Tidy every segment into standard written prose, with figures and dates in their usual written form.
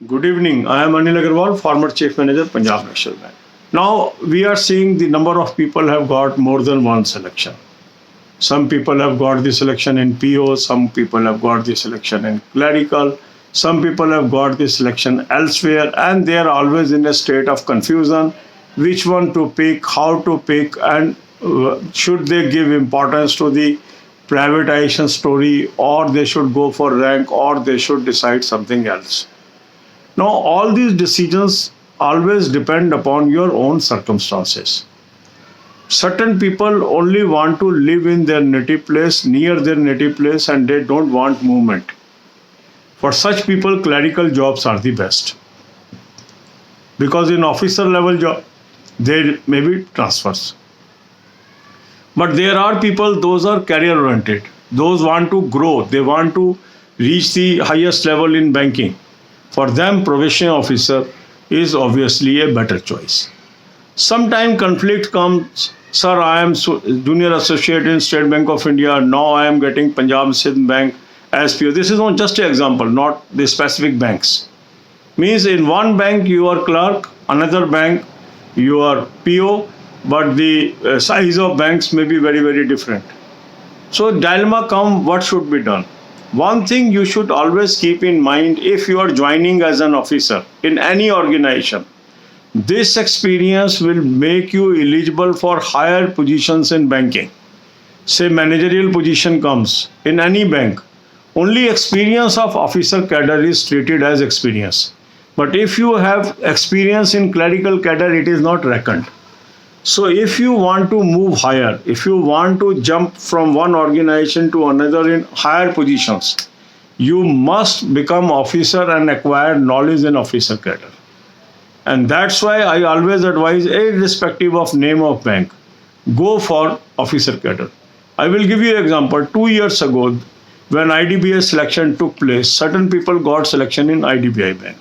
Good evening. I am Anil Agarwal, former Chief Manager, Punjab National Bank. Now we are seeing the number of people have got more than one selection. Some people have got the selection in PO, some people have got the selection in clerical, some people have got the selection elsewhere, and they are always in a state of confusion which one to pick, how to pick, and should they give importance to the privatization story, or they should go for rank, or they should decide something else. Now, all these decisions always depend upon your own circumstances. Certain people only want to live in their native place, near their native place, and they don't want movement. For such people, clerical jobs are the best. Because in officer level job, there may be transfers. But there are people, those are career oriented. Those want to grow. They want to reach the highest level in banking. For them, probation officer is obviously a better choice. Sometimes conflict comes, sir, I am junior associate in State Bank of India. Now I am getting Punjab Sindh Bank as PO. This is not just an example, not the specific banks. Means in one bank you are clerk, another bank you are PO, but the size of banks may be very, very different. So dilemma come, what should be done? One thing you should always keep in mind if you are joining as an officer in any organization, this experience will make you eligible for higher positions in banking. Say managerial position comes in any bank, only experience of officer cadre is treated as experience. But if you have experience in clerical cadre, it is not reckoned. So if you want to move higher, if you want to jump from one organization to another in higher positions, you must become officer and acquire knowledge in officer cadre. And that's why I always advise, irrespective of name of bank, go for officer cadre. I will give you an example. 2 years ago, when IDBI selection took place, certain people got selection in IDBI bank.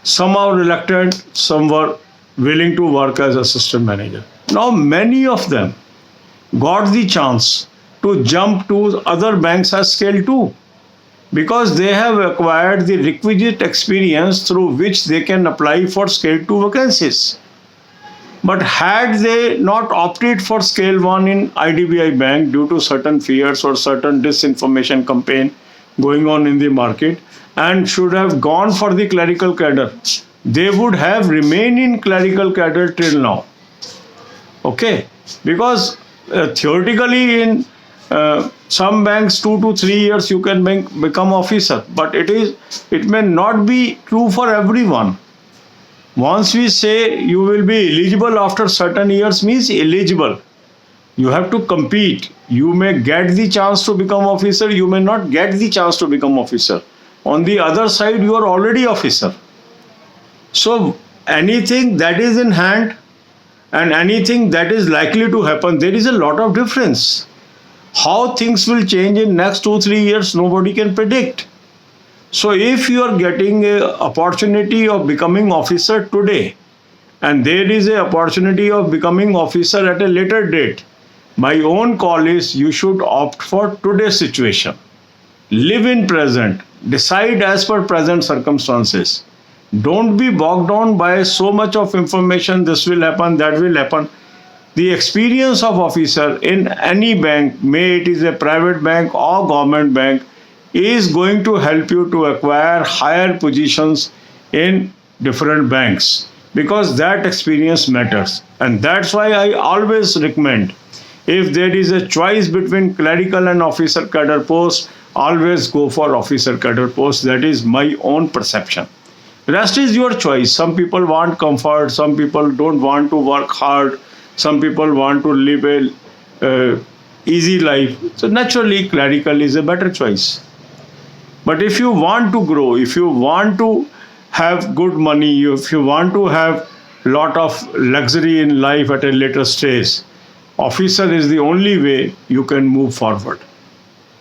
Some are reluctant, some were willing to work as assistant manager. Now many of them got the chance to jump to other banks as scale 2 because they have acquired the requisite experience through which they can apply for scale 2 vacancies. But had they not opted for scale 1 in IDBI bank due to certain fears or certain disinformation campaign going on in the market and should have gone for the clerical cadre, they would have remained in clerical cadre till now. Okay, because theoretically in some banks 2 to 3 years you can become officer, but it may not be true for everyone. Once we say you will be eligible after certain years means eligible. You have to compete. You may get the chance to become officer, you may not get the chance to become officer. On the other side, you are already officer. So anything that is in hand and anything that is likely to happen, there is a lot of difference. How things will change in next 2-3 years, nobody can predict. So if you are getting an opportunity of becoming officer today, and there is an opportunity of becoming officer at a later date, my own call is you should opt for today's situation. Live in present, decide as per present circumstances. Don't be bogged down by so much of information, this will happen, that will happen. The experience of officer in any bank, may it is a private bank or government bank, is going to help you to acquire higher positions in different banks because that experience matters. And that's why I always recommend, if there is a choice between clerical and officer cadre post, always go for officer cadre post. That is my own perception. Rest is your choice. Some people want comfort, some people don't want to work hard, some people want to live a easy life. So naturally clerical is a better choice. But if you want to grow, if you want to have good money, if you want to have lot of luxury in life at a later stage, officer is the only way you can move forward.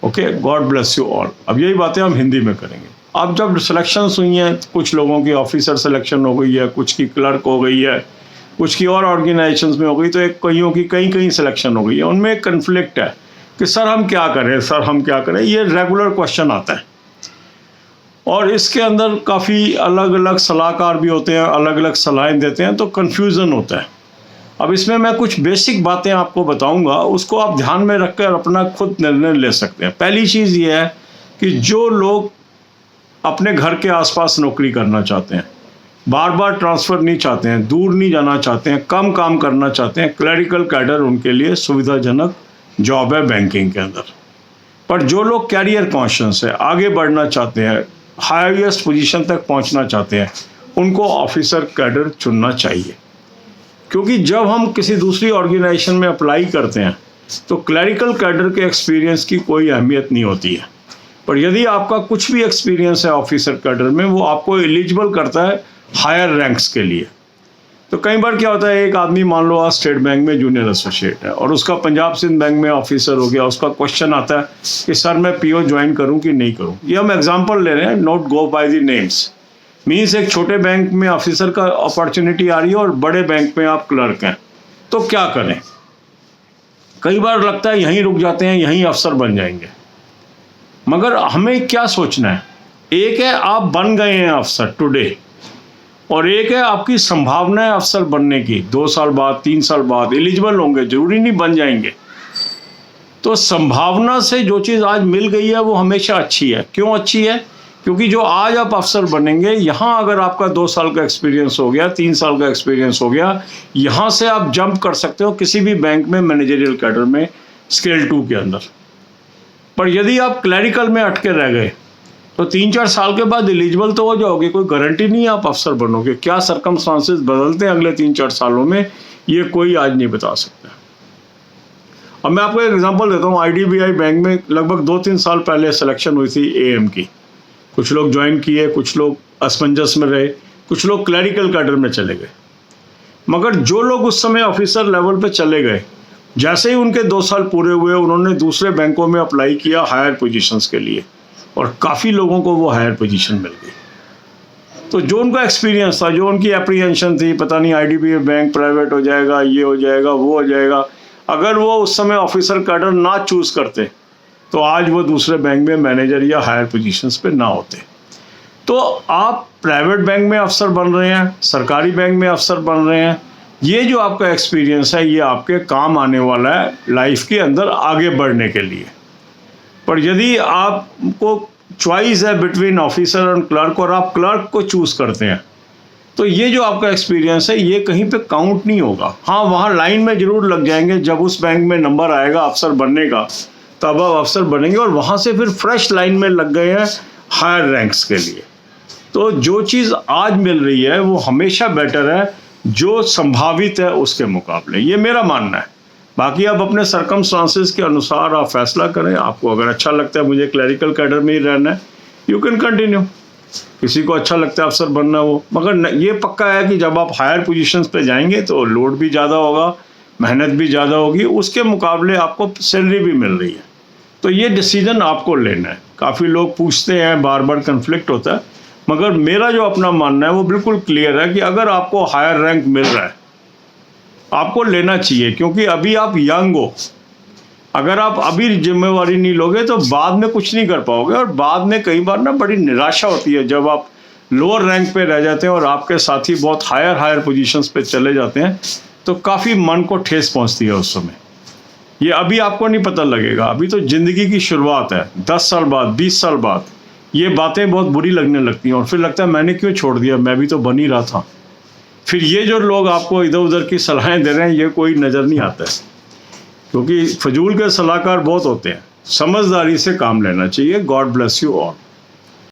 Okay, God bless you all. अब यही बातें हम हिंदी में करेंगे. अब जब selections हुई हैं, कुछ लोगों की ऑफिसर सिलेक्शन हो गई है, कुछ की क्लर्क हो गई है, कुछ की और ऑर्गेनाइजेशंस में हो गई, तो एक कईयों की कई सिलेक्शन हो गई है. उनमें एक कन्फ्लिक्ट है कि सर हम क्या करें, सर हम क्या करें. ये रेगुलर क्वेश्चन आता है. और इसके अंदर काफ़ी अलग अलग सलाहकार भी होते हैं, अलग अलग सलाहें देते हैं, तो कन्फ्यूज़न होता है। अब इसमें मैं कुछ बेसिक बातें आपको बताऊंगा, उसको आप ध्यान में रखकर अपना खुद निर्णय ले सकते हैं। पहली चीज़ ये है कि जो लोग अपने घर के आसपास नौकरी करना चाहते हैं, बार बार ट्रांसफ़र नहीं चाहते हैं, दूर नहीं जाना चाहते हैं, कम काम करना चाहते हैं, क्लरिकल कैडर उनके लिए सुविधाजनक जॉब है बैंकिंग के अंदर। पर जो लोग कैरियर कॉन्शियस है, आगे बढ़ना चाहते हैं, हाईएस्ट पोजीशन तक पहुंचना चाहते हैं, उनको ऑफिसर कैडर चुनना चाहिए। क्योंकि जब हम किसी दूसरी ऑर्गेनाइजेशन में अप्लाई करते हैं तो क्लरिकल कैडर के एक्सपीरियंस की कोई अहमियत नहीं होती है, पर यदि आपका कुछ भी एक्सपीरियंस है ऑफिसर कैडर में, वो आपको एलिजिबल करता है हायर रैंक्स के लिए। तो कई बार क्या होता है, एक आदमी मान लो आज स्टेट बैंक में जूनियर एसोसिएट है और उसका पंजाब सिंध बैंक में ऑफिसर हो गया, उसका क्वेश्चन आता है कि सर मैं पीओ ज्वाइन करूं कि नहीं करूं। ये हम एग्जांपल ले रहे हैं, note go by the names. Means एक छोटे बैंक में ऑफिसर का अपॉर्चुनिटी आ रही है और बड़े बैंक में आप क्लर्क हैं, तो क्या करें। कई बार लगता है यहीं रुक जाते हैं, यहीं अफसर बन जाएंगे, मगर हमें क्या सोचना है, एक है आप बन गए हैं अफसर टुडे, और एक है आपकी संभावना है अफसर बनने की। 2 साल बाद 3 साल बाद एलिजिबल होंगे, जरूरी नहीं बन जाएंगे। तो संभावना से जो चीज़ आज मिल गई है वो हमेशा अच्छी है। क्यों अच्छी है? क्योंकि जो आज आप अफसर बनेंगे, यहाँ अगर आपका 2 साल का एक्सपीरियंस हो गया, 3 साल का एक्सपीरियंस हो गया, यहाँ से आप जंप कर सकते हो किसी भी बैंक में मैनेजरियल कैडर में स्केल 2 के अंदर। पर यदि आप क्लरिकल में अटके रह गए तो 3-4 साल के बाद एलिजिबल तो हो जाओगे, कोई गारंटी नहीं है आप अफसर बनोगे। क्या सर्कमस्टांसेस बदलते हैं अगले 3-4 सालों में, ये कोई आज नहीं बता सकता। अब मैं आपको एक एग्जांपल देता हूँ। आईडीबीआई बैंक में लगभग 2-3 साल पहले सिलेक्शन हुई थी एएम की। कुछ लोग ज्वाइन किए, कुछ लोग असमंजस में रहे, कुछ लोग क्लरिकल कैडर में चले गए। मगर जो लोग उस समय ऑफिसर लेवल पे चले गए, जैसे ही उनके 2 साल पूरे हुए, उन्होंने दूसरे बैंकों में अप्लाई किया हायर पोजीशंस के लिए, और काफ़ी लोगों को वो हायर पोजीशन मिल गई। तो जो उनका एक्सपीरियंस था, जो उनकी एप्रीहेंशन थी, पता नहीं आईडीबीआई बैंक प्राइवेट हो जाएगा, ये हो जाएगा, वो हो जाएगा, अगर वो उस समय ऑफिसर कैडर ना चूज़ करते तो आज वो दूसरे बैंक में मैनेजर या हायर पोजीशंस पे ना होते। तो आप प्राइवेट बैंक में अफसर बन रहे हैं, सरकारी बैंक में अफसर बन रहे हैं, ये जो आपका एक्सपीरियंस है ये आपके काम आने वाला है लाइफ के अंदर आगे बढ़ने के लिए। पर यदि आपको चॉइस है बिटवीन ऑफिसर और क्लर्क, और आप क्लर्क को चूज़ करते हैं, तो ये जो आपका एक्सपीरियंस है ये कहीं पे काउंट नहीं होगा। हाँ, वहाँ लाइन में ज़रूर लग जाएंगे, जब उस बैंक में नंबर आएगा अफसर बनने का तब आप अफसर बनेंगे, और वहाँ से फिर फ्रेश लाइन में लग गए हैं हायर रैंक्स के लिए। तो जो चीज़ आज मिल रही है वो हमेशा बेटर है जो संभावित है उसके मुकाबले, ये मेरा मानना है। बाकी आप अपने सर्कमस्टांसेस के अनुसार आप फैसला करें। आपको अगर अच्छा लगता है मुझे क्लरिकल कैडर में ही रहना है, यू कैन कंटिन्यू। किसी को अच्छा लगता है अफसर बनना वो, मगर ये पक्का है कि जब आप हायर पोजीशंस पे जाएंगे तो लोड भी ज़्यादा होगा, मेहनत भी ज़्यादा होगी, उसके मुकाबले आपको सैलरी भी मिल रही है। तो ये डिसीजन आपको लेना है। काफ़ी लोग पूछते हैं, बार बार कन्फ्लिक्ट होता है, मगर मेरा जो अपना मानना है वो बिल्कुल क्लियर है कि अगर आपको हायर रैंक मिल रहा है आपको लेना चाहिए, क्योंकि अभी आप यंग हो। अगर आप अभी जिम्मेवारी नहीं लोगे तो बाद में कुछ नहीं कर पाओगे, और बाद में कई बार ना बड़ी निराशा होती है जब आप लोअर रैंक पे रह जाते हैं और आपके साथी बहुत हायर पोजीशंस पे चले जाते हैं, तो काफ़ी मन को ठेस पहुंचती है उस समय। ये अभी आपको नहीं पता लगेगा, अभी तो ज़िंदगी की शुरुआत है। 10 साल बाद, 20 साल बाद ये बातें बहुत बुरी लगने लगती हैं, और फिर लगता है मैंने क्यों छोड़ दिया, मैं भी तो बन ही रहा था। फिर ये जो लोग आपको इधर उधर की सलाहें दे रहे हैं, ये कोई नज़र नहीं आता है, क्योंकि फजूल के सलाहकार बहुत होते हैं। समझदारी से काम लेना चाहिए। God bless you all.